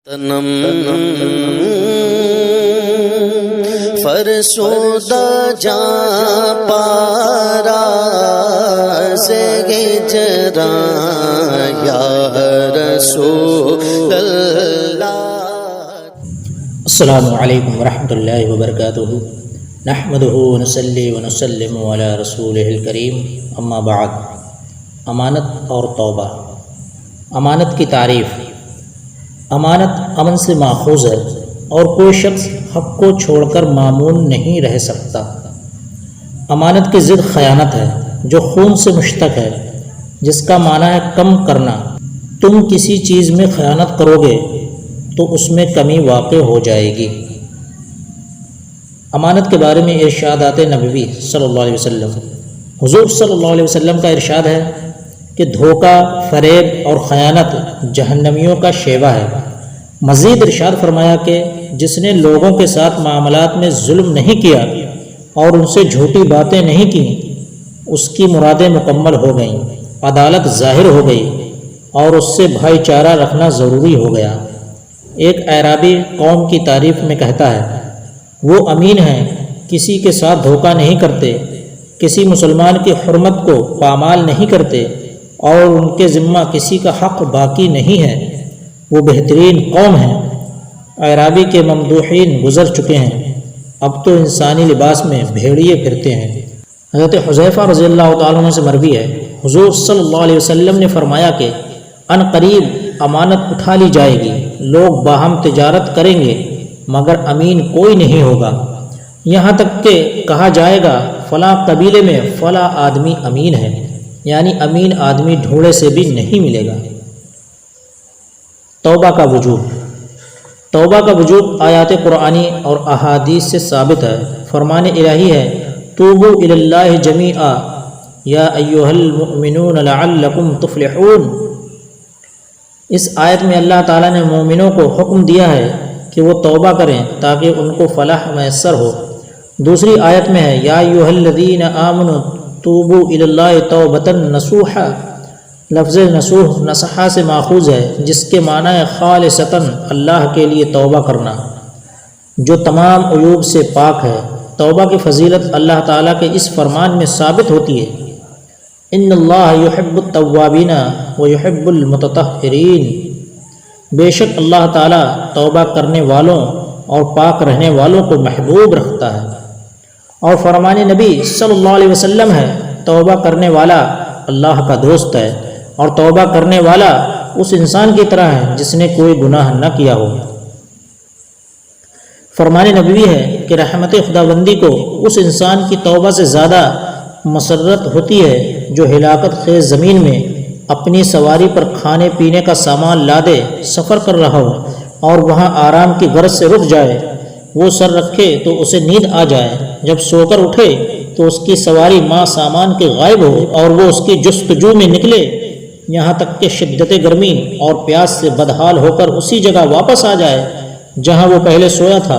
تنم فرسودہ جا پارا سے ہجراں یا رسول اللہ۔ السلام علیکم ورحمۃ اللہ وبرکاتہ۔ نحمدہ ونصلی ونسلم علی رسولہ الکریم، اما بعد۔ امانت اور توبہ۔ امانت کی تعریف۔ امانت امن سے ماخوذ ہے اور کوئی شخص حق کو چھوڑ کر مامون نہیں رہ سکتا۔ امانت کی ضد خیانت ہے جو خون سے مشتق ہے، جس کا معنی ہے کم کرنا۔ تم کسی چیز میں خیانت کرو گے تو اس میں کمی واقع ہو جائے گی۔ امانت کے بارے میں ارشادات نبوی صلی اللہ علیہ وسلم۔ حضور صلی اللہ علیہ وسلم کا ارشاد ہے کہ دھوکہ، فریب اور خیانت جہنمیوں کا شیوہ ہے۔ مزید ارشاد فرمایا کہ جس نے لوگوں کے ساتھ معاملات میں ظلم نہیں کیا اور ان سے جھوٹی باتیں نہیں کی، اس کی مرادیں مکمل ہو گئیں، عدالت ظاہر ہو گئی اور اس سے بھائی چارہ رکھنا ضروری ہو گیا۔ ایک اعرابی قوم کی تعریف میں کہتا ہے، وہ امین ہیں، کسی کے ساتھ دھوکہ نہیں کرتے، کسی مسلمان کی حرمت کو پامال نہیں کرتے اور ان کے ذمہ کسی کا حق باقی نہیں ہے، وہ بہترین قوم ہیں۔ اعرابی کے ممدوحین گزر چکے ہیں، اب تو انسانی لباس میں بھیڑیے پھرتے ہیں۔ حضرت حذیفہ رضی اللہ تعالیٰ عنہ سے مروی ہے، حضور صلی اللہ علیہ وسلم نے فرمایا کہ ان قریب امانت اٹھا لی جائے گی، لوگ باہم تجارت کریں گے مگر امین کوئی نہیں ہوگا، یہاں تک کہ کہا جائے گا فلاں قبیلے میں فلاں آدمی امین ہے، یعنی امین آدمی ڈھونڈے سے بھی نہیں ملے گا۔ توبہ کا وجوب۔ توبہ کا وجوب آیات قرآنی اور احادیث سے ثابت ہے۔ فرمان الہی ہے، توبوا الی اللہ جمیعا یا ایھا المؤمنون لعلکم تفلحون۔ اس آیت میں اللہ تعالیٰ نے مومنوں کو حکم دیا ہے کہ وہ توبہ کریں تاکہ ان کو فلاح میسر ہو۔ دوسری آیت میں ہے، یا ایھا الذین آمنوا توبوا الی اللہ توبۃ نصوحا۔ لفظ نصوح نصحہ سے ماخوذ ہے، جس کے معنی ہے خالصتاً اللہ کے لیے توبہ کرنا، جو تمام عیوب سے پاک ہے۔ توبہ کی فضیلت اللہ تعالیٰ کے اس فرمان میں ثابت ہوتی ہے، ان اللہ یحب التوابین ویحب المتطہرین۔ بے شک اللہ تعالیٰ توبہ کرنے والوں اور پاک رہنے والوں کو محبوب رکھتا ہے۔ اور فرمان نبی صلی اللہ علیہ وسلم ہے، توبہ کرنے والا اللہ کا دوست ہے اور توبہ کرنے والا اس انسان کی طرح ہے جس نے کوئی گناہ نہ کیا ہو۔ فرمان نبوی ہے کہ رحمت خداوندی کو اس انسان کی توبہ سے زیادہ مسرت ہوتی ہے جو ہلاکت خیز زمین میں اپنی سواری پر کھانے پینے کا سامان لادے سفر کر رہا ہو اور وہاں آرام کی غرض سے رک جائے، وہ سر رکھے تو اسے نیند آ جائے، جب سو کر اٹھے تو اس کی سواری ماں سامان کے غائب ہو اور وہ اس کی جستجو میں نکلے، یہاں تک کہ شدت گرمی اور پیاس سے بدحال ہو کر اسی جگہ واپس آ جائے جہاں وہ پہلے سویا تھا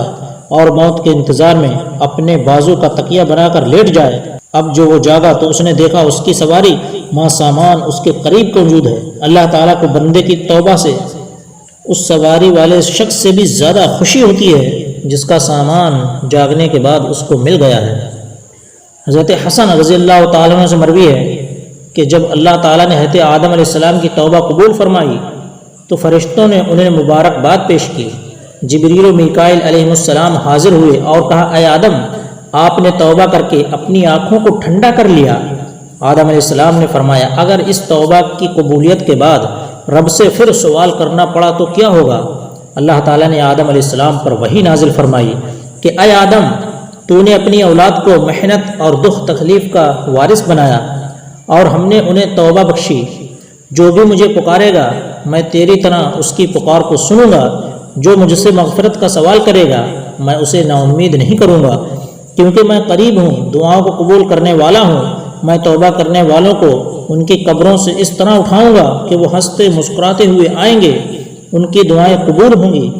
اور موت کے انتظار میں اپنے بازو کا تکیہ بنا کر لیٹ جائے۔ اب جو وہ جاگا تو اس نے دیکھا اس کی سواری ماں سامان اس کے قریب موجود ہے۔ اللہ تعالیٰ کو بندے کی توبہ سے اس سواری والے شخص سے بھی زیادہ خوشی ہوتی ہے جس کا سامان جاگنے کے بعد اس کو مل گیا ہے۔ حضرت حسن رضی اللہ تعالیٰ عنہ سے مروی ہے کہ جب اللہ تعالیٰ نے حضرت آدم علیہ السلام کی توبہ قبول فرمائی تو فرشتوں نے انہیں مبارکباد پیش کی۔ جبریل و میکائیل علیہ السلام حاضر ہوئے اور کہا، اے آدم، آپ نے توبہ کر کے اپنی آنکھوں کو ٹھنڈا کر لیا۔ آدم علیہ السلام نے فرمایا، اگر اس توبہ کی قبولیت کے بعد رب سے پھر سوال کرنا پڑا تو کیا ہوگا؟ اللہ تعالیٰ نے آدم علیہ السلام پر وحی نازل فرمائی کہ اے آدم، تو نے اپنی اولاد کو محنت اور دکھ تکلیف کا وارث بنایا اور ہم نے انہیں توبہ بخشی۔ جو بھی مجھے پکارے گا میں تیری طرح اس کی پکار کو سنوں گا، جو مجھ سے مغفرت کا سوال کرے گا میں اسے نا امید نہیں کروں گا، کیونکہ میں قریب ہوں، دعاؤں کو قبول کرنے والا ہوں۔ میں توبہ کرنے والوں کو ان کی قبروں سے اس طرح اٹھاؤں گا کہ وہ ہنستے مسکراتے ہوئے آئیں گے، ان کی دعائیں قبول ہوں گی۔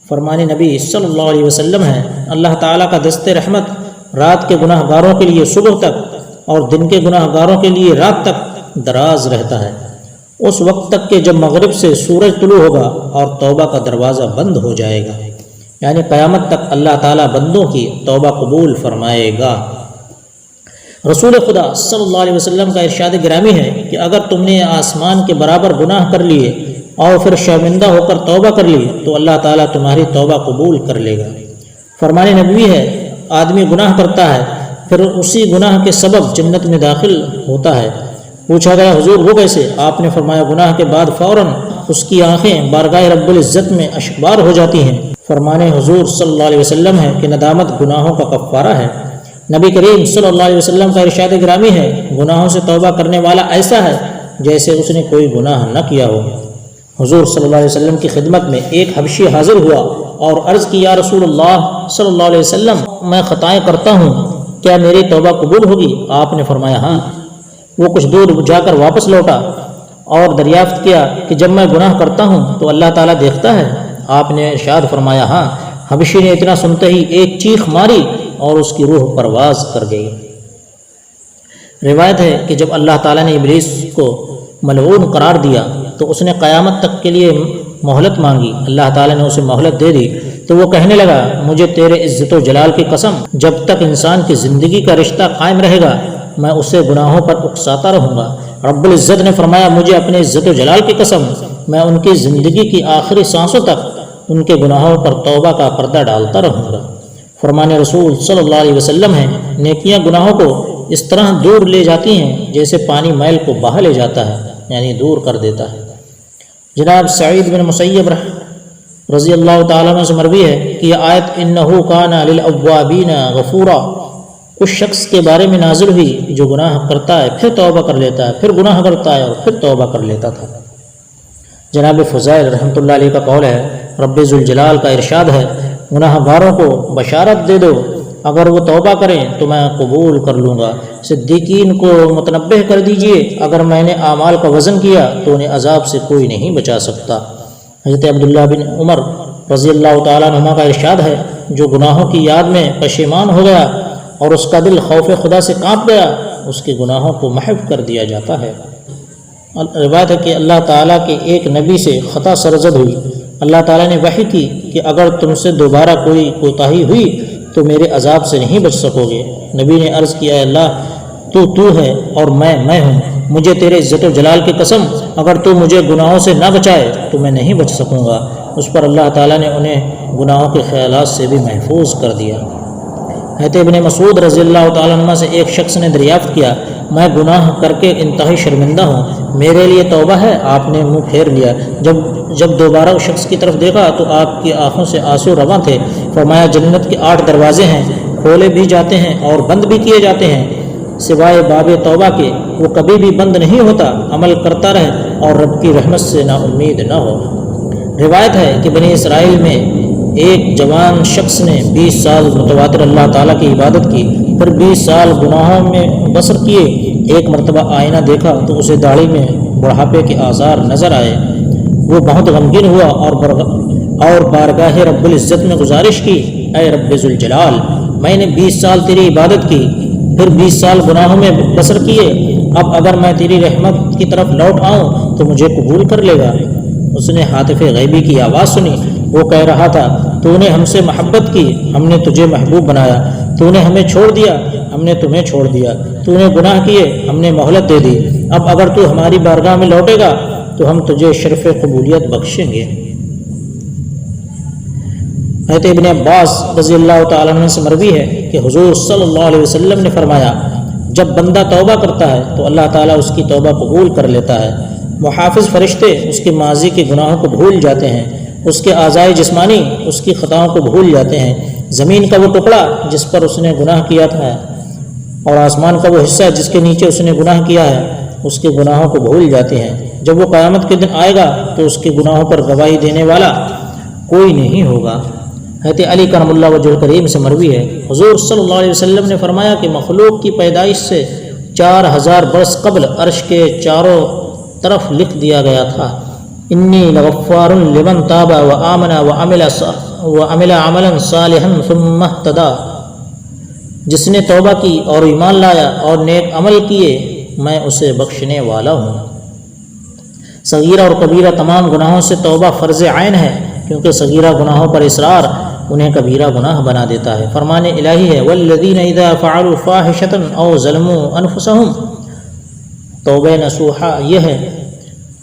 فرمان نبی صلی اللہ علیہ وسلم ہے، اللہ تعالیٰ کا دست رحمت رات کے گناہ گاروں کے لیے صبح تک اور دن کے گناہ گاروں کے لیے رات تک دراز رہتا ہے۔ اس وقت تک کہ جب مغرب سے سورج طلوع ہوگا اور توبہ کا دروازہ بند ہو جائے گا، یعنی قیامت تک اللہ تعالیٰ بندوں کی توبہ قبول فرمائے گا۔ رسول خدا صلی اللہ علیہ وسلم کا ارشاد گرامی ہے کہ اگر تم نے آسمان کے برابر گناہ کر لیے اور پھر شرمندہ ہو کر توبہ کر لی تو اللہ تعالیٰ تمہاری توبہ قبول کر لے گا۔ فرمان نبوی ہے، آدمی گناہ کرتا ہے پھر اسی گناہ کے سبب جنت میں داخل ہوتا ہے۔ پوچھا گیا حضور وہ کیسے؟ آپ نے فرمایا گناہ کے بعد فوراً اس کی آنکھیں بارگاہ رب العزت میں اشکبار ہو جاتی ہیں۔ فرمان حضور صلی اللہ علیہ وسلم ہے کہ ندامت گناہوں کا کفارہ ہے۔ نبی کریم صلی اللہ علیہ وسلم کا ارشاد گرامی ہے، گناہوں سے توبہ کرنے والا ایسا ہے جیسے اس نے کوئی گناہ نہ کیا ہو۔ حضور صلی اللہ علیہ وسلم کی خدمت میں ایک حبشی حاضر ہوا اور عرض کی، یا رسول اللہ صلی اللہ علیہ وسلم، میں خطائیں کرتا ہوں، کیا میری توبہ قبول ہوگی؟ آپ نے فرمایا ہاں۔ وہ کچھ دور جا کر واپس لوٹا اور دریافت کیا کہ جب میں گناہ کرتا ہوں تو اللہ تعالیٰ دیکھتا ہے؟ آپ نے ارشاد فرمایا ہاں۔ حبشی نے اتنا سنتے ہی ایک چیخ ماری اور اس کی روح پرواز کر گئی۔ روایت ہے کہ جب اللہ تعالیٰ نے ابلیس کو ملعون قرار دیا تو اس نے قیامت تک کے لیے مہلت مانگی۔ اللہ تعالیٰ نے اسے مہلت دے دی تو وہ کہنے لگا، مجھے تیرے عزت و جلال کی قسم، جب تک انسان کی زندگی کا رشتہ قائم رہے گا میں اسے گناہوں پر اکساتا رہوں گا۔ رب العزت نے فرمایا، مجھے اپنے عزت و جلال کی قسم، میں ان کی زندگی کی آخری سانسوں تک ان کے گناہوں پر توبہ کا پردہ ڈالتا رہوں گا۔ فرمان رسول صلی اللہ علیہ وسلم ہے، نیکیاں گناہوں کو اس طرح دور لے جاتی ہیں جیسے پانی میل کو بہا لے جاتا ہے، یعنی دور کر دیتا ہے۔ جناب سعید بن مسیب رضی اللہ تعالیٰ عنہ سے مروی ہے کہ یہ آیت انہ کان للأوابین غفورا اس شخص کے بارے میں نازل ہوئی جو گناہ کرتا ہے پھر توبہ کر لیتا ہے، پھر گناہ کرتا ہے اور پھر توبہ کر لیتا تھا۔ جناب فضائل رحمۃ اللہ علیہ کا قول ہے، رب ذوالجلال کا ارشاد ہے، گناہ گاروں کو بشارت دے دو، اگر وہ توبہ کریں تو میں قبول کر لوں گا۔ صدیقین کو متنبہ کر دیجئے، اگر میں نے اعمال کا وزن کیا تو انہیں عذاب سے کوئی نہیں بچا سکتا۔ حضرت عبداللہ بن عمر رضی اللہ تعالیٰ عنہما کا ارشاد ہے، جو گناہوں کی یاد میں پشیمان ہو گیا اور اس کا دل خوف خدا سے کانپ گیا، اس کے گناہوں کو محو کر دیا جاتا ہے۔ روایت ہے کہ اللہ تعالیٰ کے ایک نبی سے خطا سرزد ہوئی، اللہ تعالیٰ نے وحی کی کہ اگر تم سے دوبارہ کوئی کوتاہی ہوئی تو میرے عذاب سے نہیں بچ سکو گے۔ نبی نے عرض کیا، اللہ تو ہے اور میں ہوں، مجھے تیرے عزت و جلال کی قسم اگر تو مجھے گناہوں سے نہ بچائے تو میں نہیں بچ سکوں گا۔ اس پر اللہ تعالیٰ نے انہیں گناہوں کے خیالات سے بھی محفوظ کر دیا۔ حضرت ابن مسعود رضی اللہ تعالیٰ عنہ سے ایک شخص نے دریافت کیا، میں گناہ کر کے انتہائی شرمندہ ہوں، میرے لیے توبہ ہے؟ آپ نے منہ پھیر لیا۔ جب دوبارہ اس شخص کی طرف دیکھا تو آپ کی آنکھوں سے آنسو رواں تھے۔ فرمایا، جنت کے 8 دروازے ہیں، کھولے بھی جاتے ہیں اور بند بھی کیے جاتے ہیں، سوائے باب توبہ کے، وہ کبھی بھی بند نہیں ہوتا، عمل کرتا رہے اور رب کی رحمت سے نا امید نہ ہو۔ روایت ہے کہ بنی اسرائیل میں ایک جوان شخص نے 20 سال متواتر اللہ تعالیٰ کی عبادت کی، پھر 20 سال گناہوں میں بسر کیے۔ ایک مرتبہ آئینہ دیکھا تو اسے داڑھی میں بڑھاپے کے آثار نظر آئے۔ وہ بہت غمگین ہوا اور بارگاہ رب العزت میں گزارش کی، اے رب ذوالجلال، میں نے 20 سال تیری عبادت کی، پھر 20 سال گناہوں میں بسر کیے، اب اگر میں تیری رحمت کی طرف لوٹ آؤں تو مجھے قبول کر لے گا۔ اس نے ہاتف غیبی کی آواز سنی، وہ کہہ رہا تھا، تو نے ہم سے محبت کی، ہم نے تجھے محبوب بنایا، تو نے ہمیں چھوڑ دیا، ہم نے تمہیں چھوڑ دیا، تو نے گناہ کیے، ہم نے مہلت دے دی، اب اگر تو ہماری بارگاہ میں لوٹے گا تو ہم تجھے شرف قبولیت بخشیں گے۔ حضرت ابن عباس رضی اللہ تعالیٰ عنہ سے مروی ہے کہ حضور صلی اللہ علیہ وسلم نے فرمایا، جب بندہ توبہ کرتا ہے تو اللہ تعالیٰ اس کی توبہ قبول کر لیتا ہے۔ محافظ فرشتے اس کے ماضی کے گناہوں کو بھول جاتے ہیں، اس کے اعضائے جسمانی اس کی خطاؤں کو بھول جاتے ہیں، زمین کا وہ ٹکڑا جس پر اس نے گناہ کیا تھا اور آسمان کا وہ حصہ جس کے نیچے اس نے گناہ کیا ہے، اس کے گناہوں کو بھول جاتے ہیں۔ جب وہ قیامت کے دن آئے گا تو اس کے گناہوں پر گواہی دینے والا کوئی نہیں ہوگا۔ حضرت علی کرم اللہ وجہ الکریم سے مروی ہے، حضور صلی اللہ علیہ وسلم نے فرمایا کہ مخلوق کی پیدائش سے 4000 برس قبل عرش کے چاروں طرف لکھ دیا گیا تھا، انی لغفار لمن تاب وآمن وعمل عملا صالحا ثم اهتدى، جس نے توبہ کی اور ایمان لایا اور نیک عمل کیے میں اسے بخشنے والا ہوں۔ صغیرہ اور کبیرہ تمام گناہوں سے توبہ فرض عین ہے، کیونکہ صغیرہ گناہوں پر اصرار انہیں کبیرہ گناہ بنا دیتا ہے۔ فرمان الہی ہے والذین اذا فعلوا فاحشۃ او ظلموا انفسهم۔ توبہ نصوحہ یہ ہے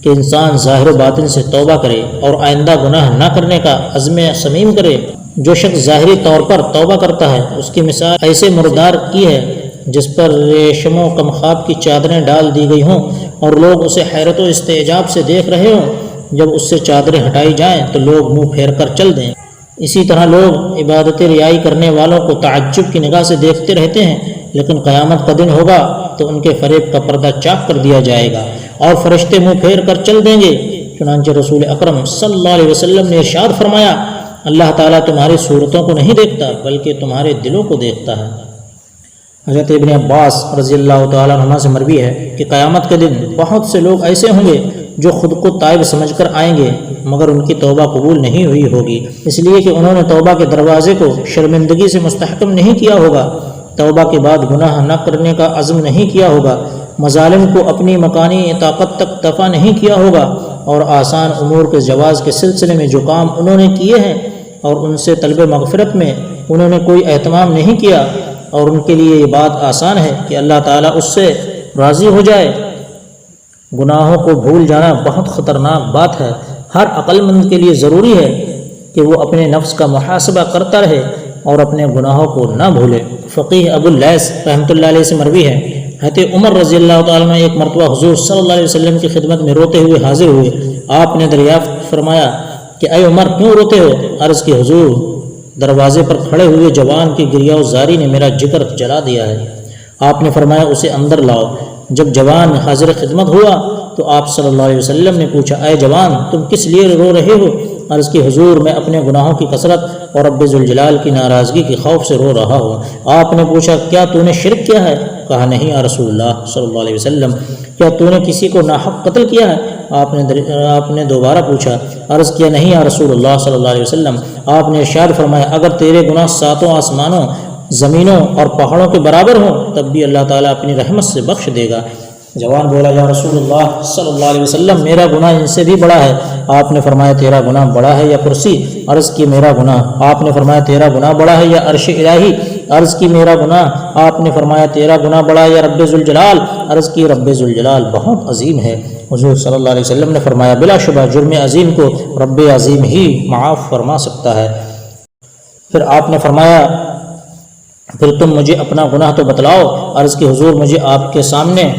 کہ انسان ظاہر و باطن سے توبہ کرے اور آئندہ گناہ نہ کرنے کا عزم صمیم کرے۔ جو شخص ظاہری طور پر توبہ کرتا ہے اس کی مثال ایسے مردار کی ہے جس پر ریشم و کمخاب کی چادریں ڈال دی گئی ہوں اور لوگ اسے حیرت و استعجاب سے دیکھ رہے ہوں۔ جب اس سے چادریں ہٹائی جائیں تو لوگ منہ پھیر کر چل دیں۔ اسی طرح لوگ عبادت ریائی کرنے والوں کو تعجب کی نگاہ سے دیکھتے رہتے ہیں، لیکن قیامت کا دن ہوگا تو ان کے فریب کا پردہ چاک کر دیا جائے گا اور فرشتے منہ پھیر کر چل دیں گے۔ چنانچہ رسول اکرم صلی اللہ علیہ وسلم نے ارشاد فرمایا، اللہ تعالیٰ تمہاری صورتوں کو نہیں دیکھتا بلکہ تمہارے دلوں کو دیکھتا ہے۔ حضرت ابن عباس رضی اللہ تعالیٰ عنہ سے مروی ہے کہ قیامت کے دن بہت سے لوگ ایسے ہوں گے جو خود کو تائب سمجھ کر آئیں گے مگر ان کی توبہ قبول نہیں ہوئی ہوگی، اس لیے کہ انہوں نے توبہ کے دروازے کو شرمندگی سے مستحکم نہیں کیا ہوگا، توبہ کے بعد گناہ نہ کرنے کا عزم نہیں کیا ہوگا، مظالم کو اپنی مکانی طاقت تک دفع نہیں کیا ہوگا، اور آسان امور کے جواز کے سلسلے میں جو کام انہوں نے کیے ہیں اور ان سے طلب مغفرت میں انہوں نے کوئی اہتمام نہیں کیا، اور ان کے لیے یہ بات آسان ہے کہ اللہ تعالیٰ اس سے راضی ہو جائے۔ گناہوں کو بھول جانا بہت خطرناک بات ہے۔ ہر عقل مند کے لیے ضروری ہے کہ وہ اپنے نفس کا محاسبہ کرتا رہے اور اپنے گناہوں کو نہ بھولے۔ فقیہ ابو اللیث رحمۃ اللہ علیہ سے مروی ہے، حضرت عمر رضی اللہ تعالیٰ نے ایک مرتبہ حضور صلی اللہ علیہ وسلم کی خدمت میں روتے ہوئے حاضر ہوئے۔ آپ نے دریافت فرمایا کہ اے عمر کیوں روتے ہو؟ عرض کی حضور دروازے پر کھڑے ہوئے جوان کی گریہ و زاری نے میرا جگر جلا دیا ہے۔ آپ نے فرمایا اسے اندر لاؤ۔ جب جوان حاضر خدمت ہوا تو آپ صلی اللہ علیہ وسلم نے پوچھا اے جوان تم کس لیے رو رہے ہو؟ عرض کی حضور میں اپنے گناہوں کی کثرت اور رب ذوالجلال کی ناراضگی کے خوف سے رو رہا ہوں۔ آپ نے پوچھا کیا تو نے شرک کیا ہے؟ کہا نہیں یا رسول اللہ صلی اللہ علیہ وسلم۔ کیا تو نے کسی کو ناحق قتل کیا ہے؟ آپ نے دوبارہ پوچھا۔ عرض کیا نہیں یا رسول اللہ صلی اللہ علیہ وسلم۔ آپ نے ارشاد فرمایا اگر تیرے گناہ ساتوں آسمانوں زمینوں اور پہاڑوں کے برابر ہوں تب بھی اللہ تعالیٰ اپنی رحمت سے بخش دے گا۔ جوان بولا یا رسول اللہ صلی اللہ علیہ وسلم میرا گناہ ان سے بھی بڑا ہے۔ آپ نے فرمایا تیرا گناہ بڑا ہے یا کرسی؟ عرض کی میرا گناہ۔ آپ نے فرمایا تیرا گناہ بڑا ہے یا عرش الہی؟ عرض کی میرا گناہ۔ آپ نے فرمایا تیرا گناہ بڑا ہے یا رب ذوالجلال؟ عرض کی رب ذوالجلال بہت عظیم ہے۔ حضور صلی اللہ علیہ وسلم نے فرمایا بلا شبہ جرم عظیم کو رب عظیم ہی معاف فرما سکتا ہے۔ پھر آپ نے فرمایا پھر تم مجھے اپنا گناہ تو بتلاؤ۔ عرض کی حضور مجھے آپ کے سامنے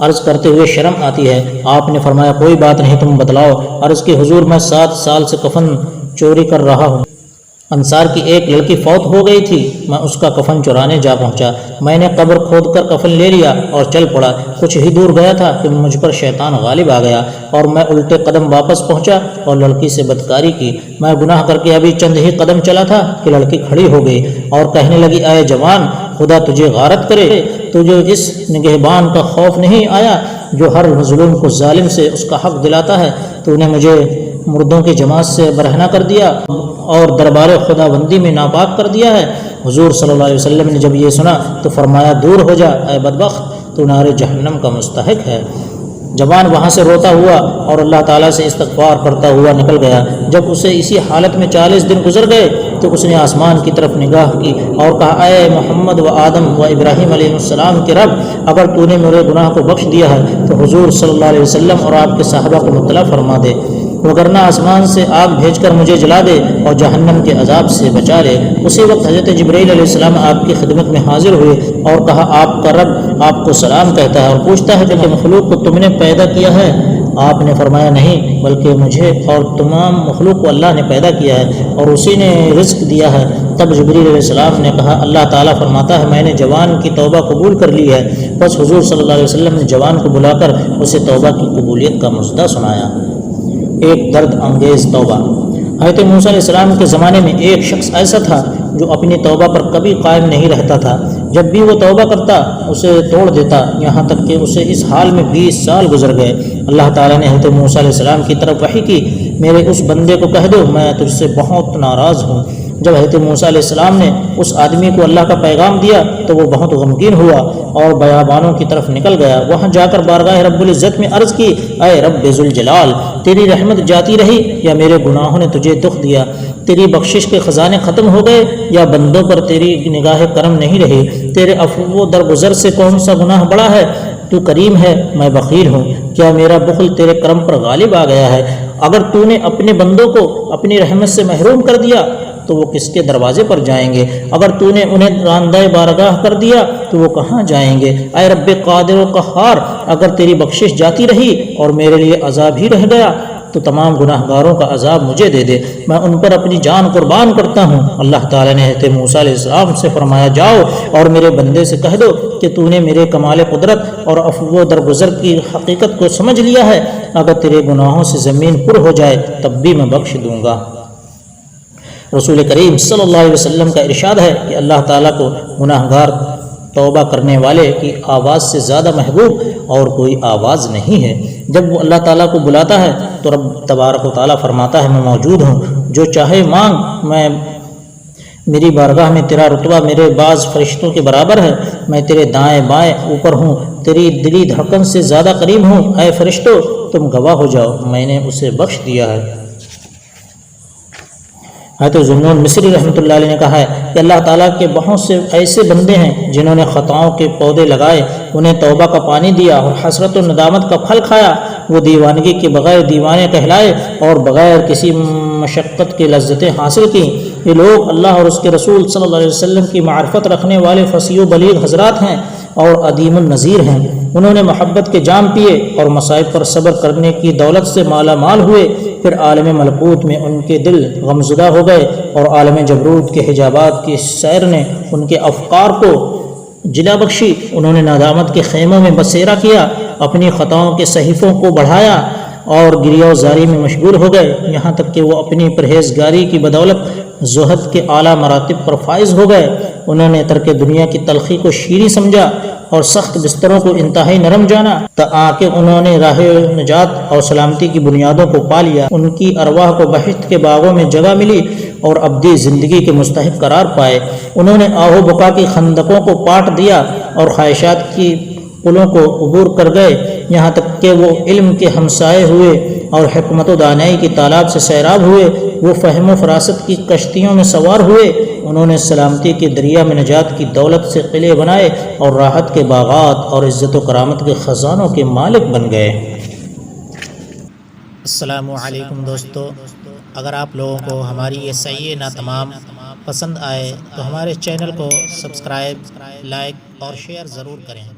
عرض کرتے ہوئے شرم آتی ہے۔ آپ نے فرمایا کوئی بات نہیں تم بتلاؤ۔ عرض کی حضور میں 7 سال سے کفن چوری کر رہا ہوں۔ انصار کی ایک لڑکی فوت ہو گئی تھی، میں اس کا کفن چرانے جا پہنچا۔ میں نے قبر کھود کر کفن لے لیا اور چل پڑا۔ کچھ ہی دور گیا تھا کہ مجھ پر شیطان غالب آ گیا اور میں الٹے قدم واپس پہنچا اور لڑکی سے بدکاری کی۔ میں گناہ کر کے ابھی چند ہی قدم چلا تھا کہ لڑکی کھڑی ہو گئی اور کہنے لگی اے جوان خدا تجھے غارت کرے، تجھے اس نگہبان کا خوف نہیں آیا جو ہر مظلوم کو ظالم سے اس کا حق دلاتا ہے؟ تو نے مجھے مردوں کی جماعت سے برہنہ کر دیا اور دربار خدا بندی میں ناپاک کر دیا ہے۔ حضور صلی اللہ علیہ وسلم نے جب یہ سنا تو فرمایا دور ہو جا اے بدبخت، تو نار جہنم کا مستحق ہے۔ جوان وہاں سے روتا ہوا اور اللہ تعالیٰ سے استغفار کرتا ہوا نکل گیا۔ جب اسے اسی حالت میں 40 دن گزر گئے تو اس نے آسمان کی طرف نگاہ کی اور کہا اے محمد و آدم و ابراہیم علیہ السلام کے رب، اگر تو نے میرے گناہ کو بخش دیا ہے تو حضور صلی اللہ علیہ وسلم اور آپ کے صحابہ کو مطلع فرما دے، وگرنہ آسمان سے آگ بھیج کر مجھے جلا دے اور جہنم کے عذاب سے بچا لے۔ اسی وقت حضرت جبرائیل علیہ السلام آپ کی خدمت میں حاضر ہوئے اور کہا آپ کا رب آپ کو سلام کہتا ہے اور پوچھتا ہے کہ مخلوق کو تم نے پیدا کیا ہے؟ آپ نے فرمایا نہیں بلکہ مجھے اور تمام مخلوق کو اللہ نے پیدا کیا ہے اور اسی نے رزق دیا ہے۔ تب جبرائیل علیہ السلام نے کہا اللہ تعالیٰ فرماتا ہے میں نے جوان کی توبہ قبول کر لی ہے۔ بس حضور صلی اللہ علیہ وسلم نے جوان کو بلا کر اسے توبہ کی قبولیت کا مژدہ سنایا۔ ایک درد انگیز توبہ۔ حضرت موسیٰ علیہ السلام کے زمانے میں ایک شخص ایسا تھا جو اپنی توبہ پر کبھی قائم نہیں رہتا تھا۔ جب بھی وہ توبہ کرتا اسے توڑ دیتا، یہاں تک کہ اسے اس حال میں 20 سال گزر گئے۔ اللہ تعالیٰ نے حضرت موسیٰ علیہ السلام کی طرف وحی کی میرے اس بندے کو کہہ دو میں تجھ سے بہت ناراض ہوں۔ جب حضرت موسیٰ علیہ السلام نے اس آدمی کو اللہ کا پیغام دیا تو وہ بہت غمگین ہوا اور بیابانوں کی طرف نکل گیا۔ وہاں جا کر بارگاہ رب العزت میں عرض کی، اے رب ذوالجلال، تیری رحمت جاتی رہی یا میرے گناہوں نے تجھے دکھ دیا؟ تیری بخشش کے خزانے ختم ہو گئے یا بندوں پر تیری نگاہ کرم نہیں رہی؟ تیرے عفو و درگزر سے کون سا گناہ بڑا ہے؟ تو کریم ہے، میں بخیل ہوں، کیا میرا بخل تیرے کرم پر غالب آ گیا ہے؟ اگر تو نے اپنے بندوں کو اپنی رحمت سے محروم کر دیا تو وہ کس کے دروازے پر جائیں گے؟ اگر تو نے انہیں راندہ بارگاہ کر دیا تو وہ کہاں جائیں گے؟ اے رب قادر و قہار، اگر تیری بخشش جاتی رہی اور میرے لیے عذاب ہی رہ گیا تو تمام گناہ گاروں کا عذاب مجھے دے دے، میں ان پر اپنی جان قربان کرتا ہوں۔ اللہ تعالیٰ نے حضرت موسیٰ علیہ السلام سے فرمایا، جاؤ اور میرے بندے سے کہہ دو کہ تو نے میرے کمال قدرت اور عفو و درگزر کی حقیقت کو سمجھ لیا ہے، اگر تیرے گناہوں سے زمین پر ہو جائے تب بھی میں بخش دوں گا۔ رسول کریم صلی اللہ علیہ وسلم کا ارشاد ہے کہ اللہ تعالیٰ کو گناہ گار توبہ کرنے والے کی آواز سے زیادہ محبوب اور کوئی آواز نہیں ہے۔ جب وہ اللہ تعالیٰ کو بلاتا ہے تو رب تبارک و تعالیٰ فرماتا ہے، میں موجود ہوں، جو چاہے مانگ، میں میری بارگاہ میں تیرا رتبہ میرے بعض فرشتوں کے برابر ہے، میں تیرے دائیں بائیں اوپر ہوں، تیری دلی دھڑکن سے زیادہ قریب ہوں، اے فرشتوں تم گواہ ہو جاؤ، میں نے اسے بخش دیا ہے۔ حضرت ذوالنون مصری رحمۃ اللہ علیہ نے کہا ہے کہ اللہ تعالیٰ کے بہت سے ایسے بندے ہیں جنہوں نے خطاؤں کے پودے لگائے، انہیں توبہ کا پانی دیا اور حسرت و ندامت کا پھل کھایا، وہ دیوانگی کے بغیر دیوانے کہلائے اور بغیر کسی مشقت کی لذتیں حاصل کی۔ یہ لوگ اللہ اور اس کے رسول صلی اللہ علیہ وسلم کی معرفت رکھنے والے فصیح و بلیغ حضرات ہیں اور عدیم النظیر ہیں۔ انہوں نے محبت کے جام پیے اور مصائب پر صبر کرنے کی دولت سے مالا مال ہوئے، پھر عالم ملکوت میں ان کے دل غمزدہ ہو گئے اور عالم جبروت کے حجابات کی سیر نے ان کے افکار کو جلا بخشی۔ انہوں نے ندامت کے خیموں میں بسیرا کیا، اپنی خطاؤں کے صحیفوں کو بڑھایا اور گریہ و زاری میں مشغول ہو گئے، یہاں تک کہ وہ اپنی پرہیزگاری کی بدولت زہد کے اعلیٰ مراتب پر فائز ہو گئے۔ انہوں نے ترک دنیا کی تلخی کو شیریں سمجھا اور سخت بستروں کو انتہائی نرم جانا، تاکہ انہوں نے راہ نجات اور سلامتی کی بنیادوں کو پا لیا۔ ان کی ارواح کو بہشت کے باغوں میں جگہ ملی اور ابدی زندگی کے مستحق قرار پائے۔ انہوں نے آہ و بکا کی خندقوں کو پاٹ دیا اور خواہشات کی پلوں کو عبور کر گئے، یہاں تک کہ وہ علم کے ہمسائے ہوئے اور حکمت و دانائی کی تالاب سے سیراب ہوئے۔ وہ فہم و فراست کی کشتیوں میں سوار ہوئے۔ انہوں نے سلامتی کے دریا میں نجات کی دولت سے قلعے بنائے اور راحت کے باغات اور عزت و کرامت کے خزانوں کے مالک بن گئے۔ السلام علیکم دوستو، اگر آپ لوگوں کو ہماری یہ سیئے تمام پسند آئے تو ہمارے چینل کو سبسکرائب، لائک اور شیئر ضرور کریں۔